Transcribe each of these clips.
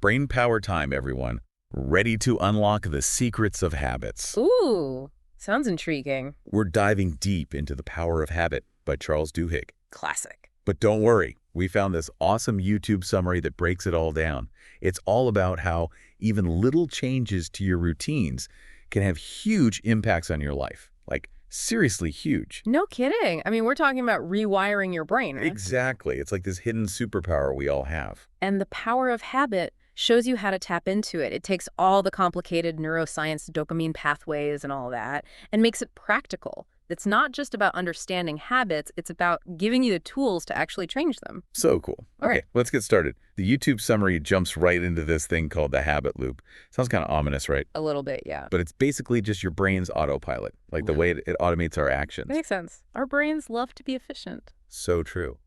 Brain power time, everyone. Ready to unlock the secrets of habits. Ooh, sounds intriguing. We're diving deep into The Power of Habit by Charles Duhigg. Classic. But don't worry, we found this awesome YouTube summary that breaks it all down. It's all about how even little changes to your routines can have huge impacts on your life. Like, seriously huge. No kidding. I mean, we're talking about rewiring your brain, right? Exactly. It's like this hidden superpower we all have. And the power of habit shows you how to tap into it. It takes all the complicated neuroscience, dopamine pathways and all that, and makes it practical. It's not just about understanding habits, it's about giving you the tools to actually change them. So cool. All right. Okay, let's get started. The YouTube summary jumps right into this thing called the habit loop. Sounds kind of ominous, right? A little bit, yeah. But it's basically just your brain's autopilot, like the way it automates our actions. Makes sense. Our brains love to be efficient. So true.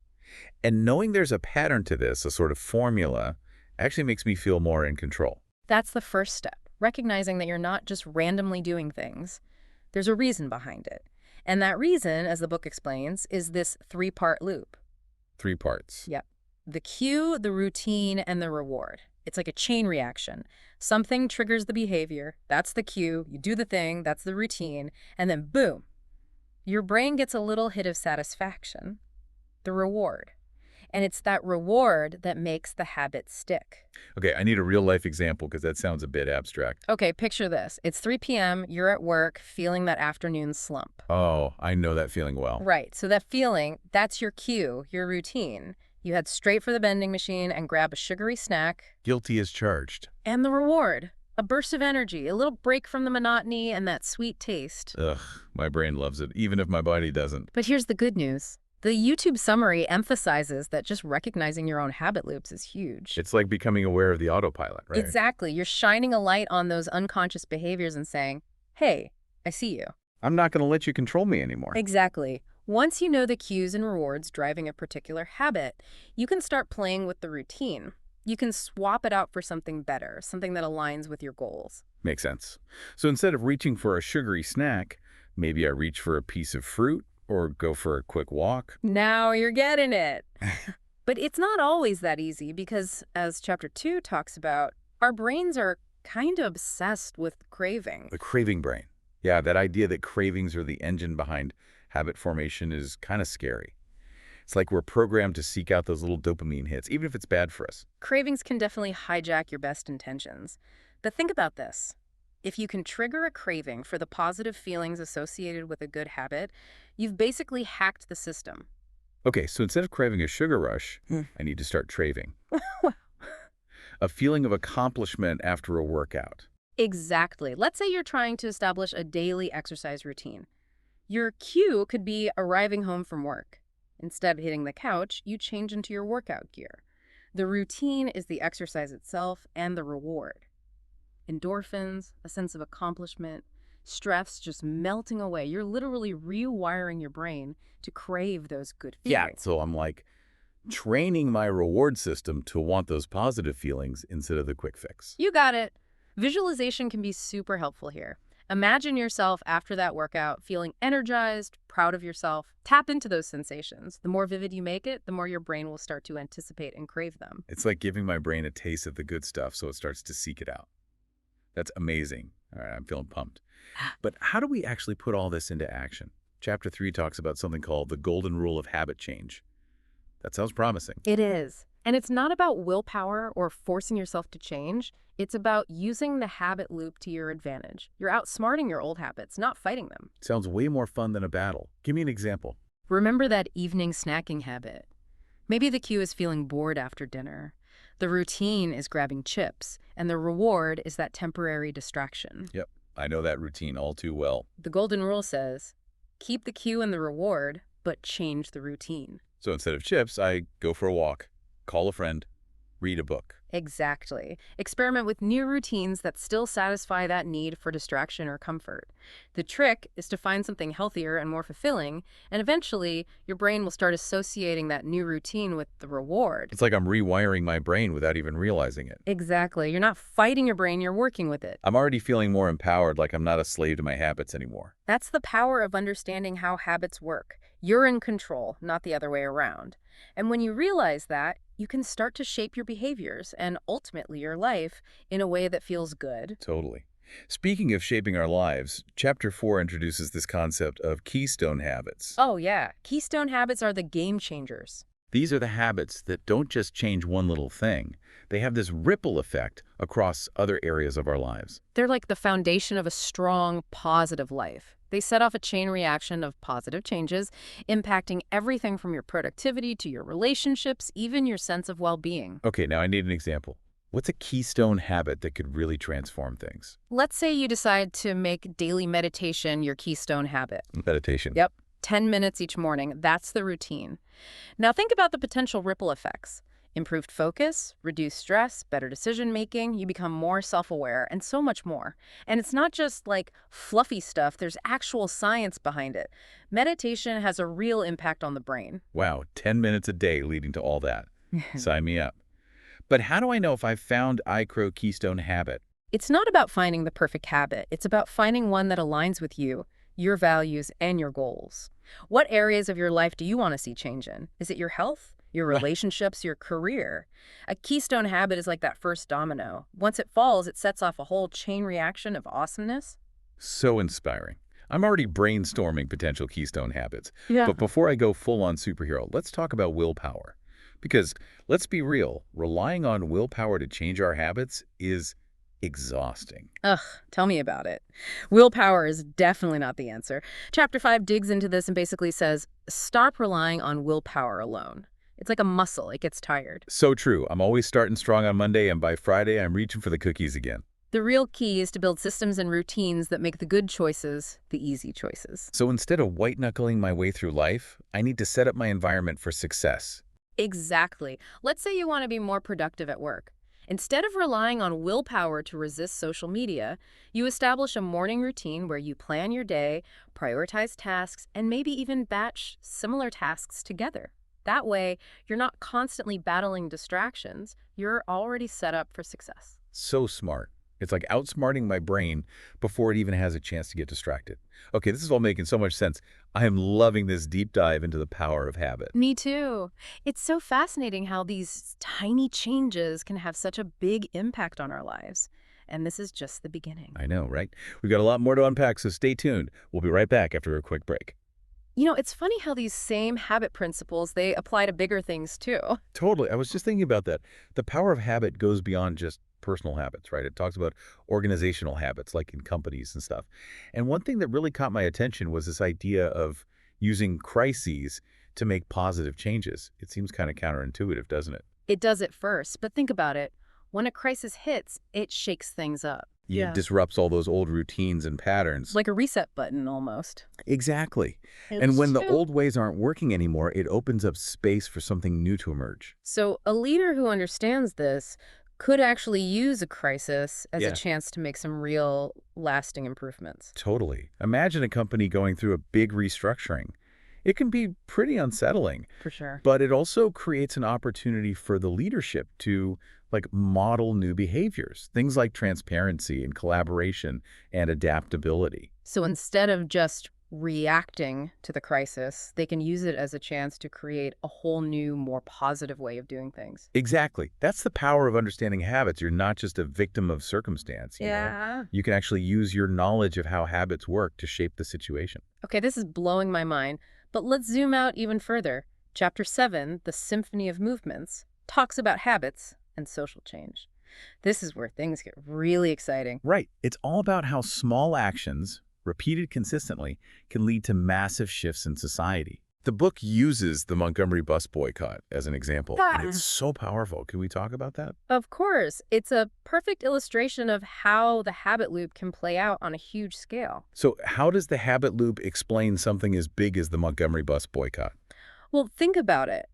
And knowing there's a pattern to this, a sort of formula, actually makes me feel more in control. That's the first step, recognizing that you're not just randomly doing things. There's a reason behind it. And that reason, as the book explains, is this three-part loop. 3 parts. Yep. The cue, the routine, and the reward. It's like a chain reaction. Something triggers the behavior. That's the cue. You do the thing. That's the routine. And then boom, your brain gets a little hit of satisfaction, the reward. And it's that reward that makes the habit stick. Okay, I need a real-life example because that sounds a bit abstract. Okay, picture this. It's 3 p.m., you're at work, feeling that afternoon slump. Oh, I know that feeling well. Right, so that feeling, that's your cue, your routine. You head straight for the vending machine and grab a sugary snack. Guilty as charged. And the reward, a burst of energy, a little break from the monotony and that sweet taste. Ugh, my brain loves it, even if my body doesn't. But here's the good news. The YouTube summary emphasizes that just recognizing your own habit loops is huge. It's like becoming aware of the autopilot, right? Exactly. You're shining a light on those unconscious behaviors and saying, hey, I see you. I'm not going to let you control me anymore. Exactly. Once you know the cues and rewards driving a particular habit, you can start playing with the routine. You can swap it out for something better, something that aligns with your goals. Makes sense. So instead of reaching for a sugary snack, maybe I reach for a piece of fruit or go for a quick walk. Now you're getting it. But it's not always that easy because, as Chapter 2 talks about, our brains are kind of obsessed with craving. The craving brain. Yeah, that idea that cravings are the engine behind habit formation is kind of scary. It's like we're programmed to seek out those little dopamine hits, even if it's bad for us. Cravings can definitely hijack your best intentions. But think about this. If you can trigger a craving for the positive feelings associated with a good habit, you've basically hacked the system. Okay, so instead of craving a sugar rush, I need to start craving a feeling of accomplishment after a workout. Exactly. Let's say you're trying to establish a daily exercise routine. Your cue could be arriving home from work. Instead of hitting the couch, you change into your workout gear. The routine is the exercise itself and the reward. Endorphins, a sense of accomplishment, stress just melting away. You're literally rewiring your brain to crave those good feelings. Yeah, so I'm like training my reward system to want those positive feelings instead of the quick fix. You got it. Visualization can be super helpful here. Imagine yourself after that workout feeling energized, proud of yourself. Tap into those sensations. The more vivid you make it, the more your brain will start to anticipate and crave them. It's like giving my brain a taste of the good stuff so it starts to seek it out. That's amazing. All right, I'm feeling pumped. But how do we actually put all this into action? Chapter 3 talks about something called the golden rule of habit change. That sounds promising. It is. And it's not about willpower or forcing yourself to change. It's about using the habit loop to your advantage. You're outsmarting your old habits, not fighting them. Sounds way more fun than a battle. Give me an example. Remember that evening snacking habit. Maybe the cue is feeling bored after dinner. The routine is grabbing chips, and the reward is that temporary distraction. Yep, I know that routine all too well. The golden rule says, keep the cue and the reward, but change the routine. So instead of chips, I go for a walk, call a friend, read a book. Exactly. Experiment with new routines that still satisfy that need for distraction or comfort. The trick is to find something healthier and more fulfilling, and eventually your brain will start associating that new routine with the reward. It's like I'm rewiring my brain without even realizing it. Exactly. You're not fighting your brain, you're working with it. I'm already feeling more empowered, like I'm not a slave to my habits anymore. That's the power of understanding how habits work. You're in control, not the other way around. And when you realize that, you can start to shape your behaviors and ultimately your life in a way that feels good. Totally. Speaking of shaping our lives, Chapter 4 introduces this concept of keystone habits. Oh, yeah. Keystone habits are the game changers. These are the habits that don't just change one little thing. They have this ripple effect across other areas of our lives. They're like the foundation of a strong, positive life. They set off a chain reaction of positive changes, impacting everything from your productivity to your relationships, even your sense of well-being. Okay, now I need an example. What's a keystone habit that could really transform things? Let's say you decide to make daily meditation your keystone habit. Meditation. Yep. 10 minutes each morning. That's the routine. Now think about the potential ripple effects. Improved focus, reduced stress, better decision-making, you become more self-aware, and so much more. And it's not just like fluffy stuff, there's actual science behind it. Meditation has a real impact on the brain. Wow, 10 minutes a day leading to all that. Sign me up. But how do I know if I've found iCrow keystone habit? It's not about finding the perfect habit. It's about finding one that aligns with you, your values, and your goals. What areas of your life do you want to see change in? Is it your health, your relationships, your career? A keystone habit is like that first domino. Once it falls, it sets off a whole chain reaction of awesomeness. So inspiring. I'm already brainstorming potential keystone habits. Yeah. But before I go full-on superhero, let's talk about willpower. Because let's be real, relying on willpower to change our habits is exhausting. Ugh, tell me about it. Willpower is definitely not the answer. Chapter 5 digs into this and basically says, stop relying on willpower alone. It's like a muscle, it gets tired. So true. I'm always starting strong on Monday, and by Friday, I'm reaching for the cookies again. The real key is to build systems and routines that make the good choices the easy choices. So instead of white-knuckling my way through life, I need to set up my environment for success. Exactly. Let's say you want to be more productive at work. Instead of relying on willpower to resist social media, you establish a morning routine where you plan your day, prioritize tasks, and maybe even batch similar tasks together. That way, you're not constantly battling distractions. You're already set up for success. So smart. It's like outsmarting my brain before it even has a chance to get distracted. Okay, this is all making so much sense. I am loving this deep dive into the power of habit. Me too. It's so fascinating how these tiny changes can have such a big impact on our lives. And this is just the beginning. I know, right? We've got a lot more to unpack, so stay tuned. We'll be right back after a quick break. You know, it's funny how these same habit principles, they apply to bigger things too. Totally. I was just thinking about that. The power of habit goes beyond just personal habits, right? It talks about organizational habits, like in companies and stuff. And one thing that really caught my attention was this idea of using crises to make positive changes. It seems kind of counterintuitive, doesn't it? It does it first, but think about it. When a crisis hits, it shakes things up. It disrupts all those old routines and patterns. Like a reset button, almost. Exactly. And when the old ways aren't working anymore, it opens up space for something new to emerge. So a leader who understands this could actually use a crisis as a chance to make some real, lasting improvements. Totally. Imagine a company going through a big restructuring. It can be pretty unsettling. For sure. But it also creates an opportunity for the leadership to model new behaviors, things like transparency and collaboration and adaptability. So instead of just reacting to the crisis, they can use it as a chance to create a whole new, more positive way of doing things. Exactly. That's the power of understanding habits. You're not just a victim of circumstance. You know? You can actually use your knowledge of how habits work to shape the situation. Okay, this is blowing my mind, but let's zoom out even further. Chapter 7, The Symphony of Movements, talks about habits and social change. This is where things get really exciting. Right. It's all about how small actions, repeated consistently, can lead to massive shifts in society. The book uses the Montgomery bus boycott as an example, and it's so powerful. Can we talk about that? Of course. It's a perfect illustration of how the habit loop can play out on a huge scale. So how does the habit loop explain something as big as the Montgomery bus boycott? Well, think about it.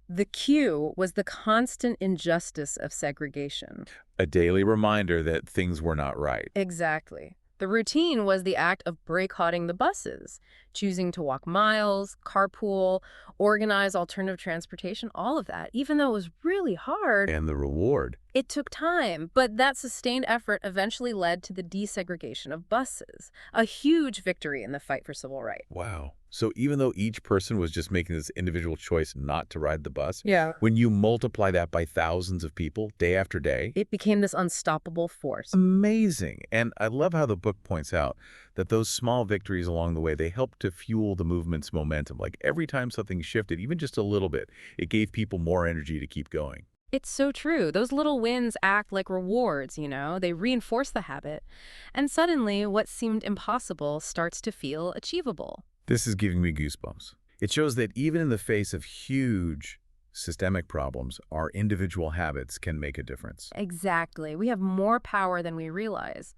The cue was the constant injustice of segregation. A daily reminder that things were not right. Exactly. The routine was the act of boycotting the buses, choosing to walk miles, carpool, organize alternative transportation, all of that. Even though it was really hard, And the reward. it took time, but that sustained effort eventually led to the desegregation of buses, a huge victory in the fight for civil rights. Wow. So even though each person was just making this individual choice not to ride the bus, Yeah. when you multiply that by thousands of people day after day, It became this unstoppable force. amazing. And I love how the book points out that those small victories along the way, they help to fuel the movement's momentum. Like every time something shifted, even just a little bit, it gave people more energy to keep going. It's so true. Those little wins act like rewards, They reinforce the habit. And suddenly, what seemed impossible starts to feel achievable. This is giving me goosebumps. It shows that even in the face of huge systemic problems, our individual habits can make a difference. Exactly. We have more power than we realize.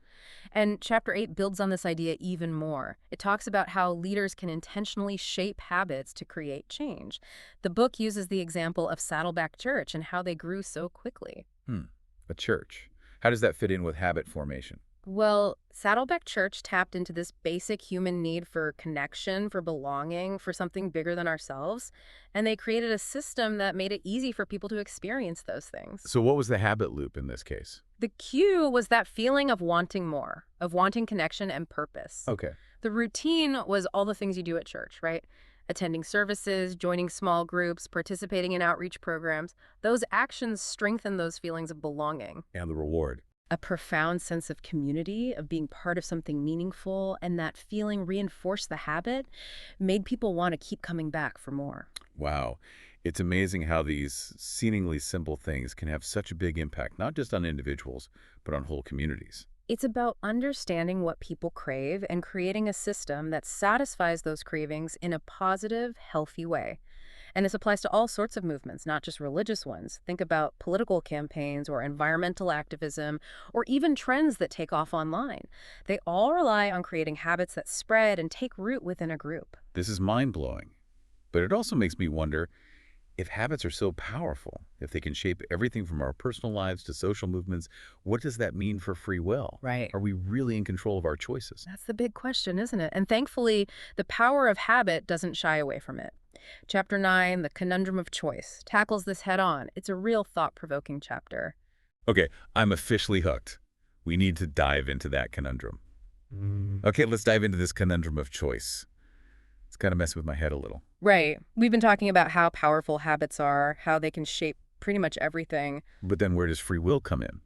And Chapter 8 builds on this idea even more. It talks about how leaders can intentionally shape habits to create change. The book uses the example of Saddleback Church and how they grew so quickly. A church. How does that fit in with habit formation? Well, Saddleback Church tapped into this basic human need for connection, for belonging, for something bigger than ourselves, and they created a system that made it easy for people to experience those things. So what was the habit loop in this case? The cue was that feeling of wanting more, of wanting connection and purpose. Okay. The routine was all the things you do at church, right? Attending services, joining small groups, participating in outreach programs. Those actions strengthen those feelings of belonging. And the reward. A profound sense of community, of being part of something meaningful, and that feeling reinforced the habit, made people want to keep coming back for more. Wow. It's amazing how these seemingly simple things can have such a big impact, not just on individuals, but on whole communities. It's about understanding what people crave and creating a system that satisfies those cravings in a positive, healthy way. And this applies to all sorts of movements, not just religious ones. Think about political campaigns or environmental activism, or even trends that take off online. They all rely on creating habits that spread and take root within a group. This is mind-blowing. But it also makes me wonder, if habits are so powerful, if they can shape everything from our personal lives to social movements, what does that mean for free will? Right. Are we really in control of our choices? That's the big question, isn't it? And thankfully, the power of habit doesn't shy away from it. Chapter 9, The Conundrum of Choice, tackles this head on. It's a real thought-provoking chapter. Okay, I'm officially hooked. We need to dive into that conundrum. Okay, let's dive into this conundrum of choice. It's kind of messing with my head a little. Right. We've been talking about how powerful habits are, how they can shape pretty much everything. But then where does free will come in?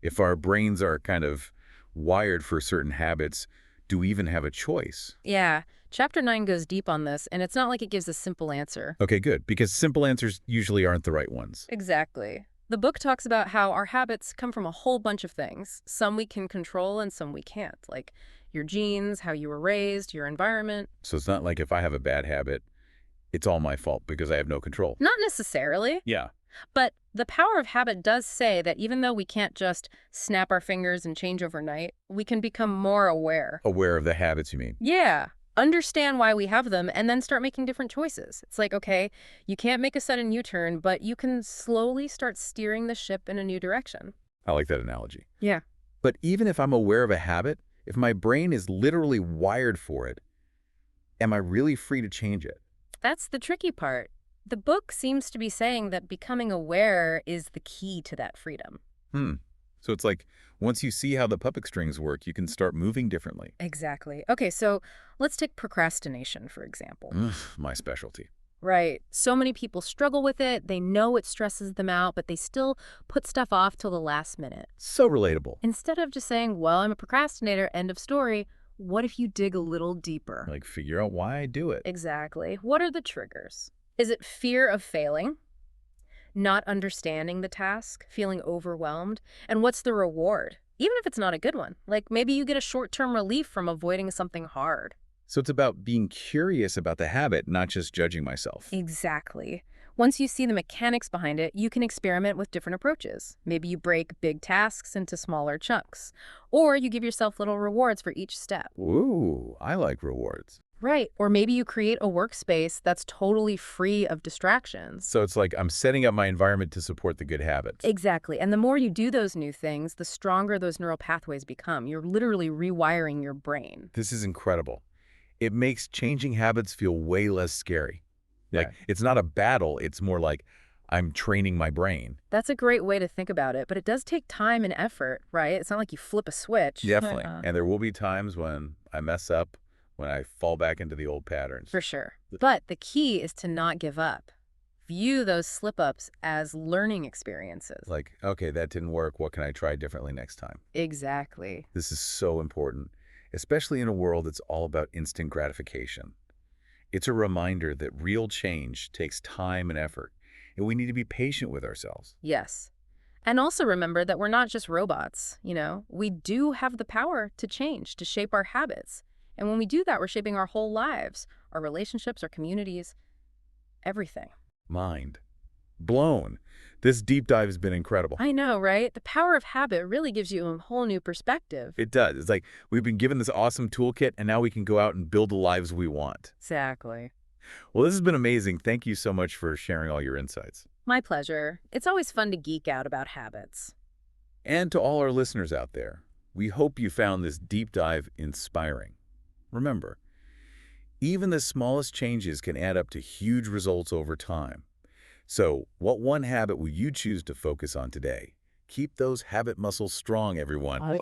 If our brains are kind of wired for certain habits, do we even have a choice? Yeah. Chapter 9 goes deep on this, and it's not like it gives a simple answer. Okay, good, because simple answers usually aren't the right ones. Exactly. The book talks about how our habits come from a whole bunch of things. Some we can control and some we can't, like your genes, how you were raised, your environment. So it's not like if I have a bad habit, it's all my fault because I have no control. Not necessarily, Yeah. but the power of habit does say that even though we can't just snap our fingers and change overnight, we can become more aware. Aware of the habits, you mean? Yeah. Understand why we have them and then start making different choices. It's like, okay, you can't make a sudden U-turn, but you can slowly start steering the ship in a new direction. I like that analogy. Yeah. But even if I'm aware of a habit, if my brain is literally wired for it, am I really free to change it? That's the tricky part. The book seems to be saying that becoming aware is the key to that freedom. So it's like, once you see how the puppet strings work, you can start moving differently. Exactly. Okay, so let's take procrastination, for example. My specialty. Right. So many people struggle with it. They know it stresses them out, but they still put stuff off till the last minute. So relatable. Instead of just saying, well, I'm a procrastinator, end of story, what if you dig a little deeper? Like, figure out why I do it. Exactly. What are the triggers? Is it fear of failing? Not understanding the task? Feeling overwhelmed? And what's the reward? Even if it's not a good one. Like maybe you get a short-term relief from avoiding something hard. So it's about being curious about the habit, not just judging myself. Exactly. Once you see the mechanics behind it, you can experiment with different approaches. Maybe you break big tasks into smaller chunks. Or you give yourself little rewards for each step. Ooh, I like rewards. Right. Or maybe you create a workspace that's totally free of distractions. So it's like I'm setting up my environment to support the good habits. Exactly. And the more you do those new things, the stronger those neural pathways become. You're literally rewiring your brain. This is incredible. It makes changing habits feel way less scary. Like, it's not a battle. It's more like I'm training my brain. That's a great way to think about it, but it does take time and effort, right? It's not like you flip a switch. Definitely. And there will be times when I mess up, when I fall back into the old patterns. For sure. But the key is to not give up. View those slip-ups as learning experiences. Like, okay, that didn't work. What can I try differently next time? Exactly. This is so important, especially in a world that's all about instant gratification. It's a reminder that real change takes time and effort, and we need to be patient with ourselves. Yes. And also remember that we're not just robots, you know? We do have the power to change, to shape our habits. And when we do that, we're shaping our whole lives, our relationships, our communities, everything. Mind blown. This deep dive has been incredible. I know, right? The power of habit really gives you a whole new perspective. It does. It's like we've been given this awesome toolkit, and now we can go out and build the lives we want. Exactly. Well, this has been amazing. Thank you so much for sharing all your insights. My pleasure. It's always fun to geek out about habits. And to all our listeners out there, we hope you found this deep dive inspiring. Remember, even the smallest changes can add up to huge results over time. So, what one habit will you choose to focus on today? Keep those habit muscles strong, everyone.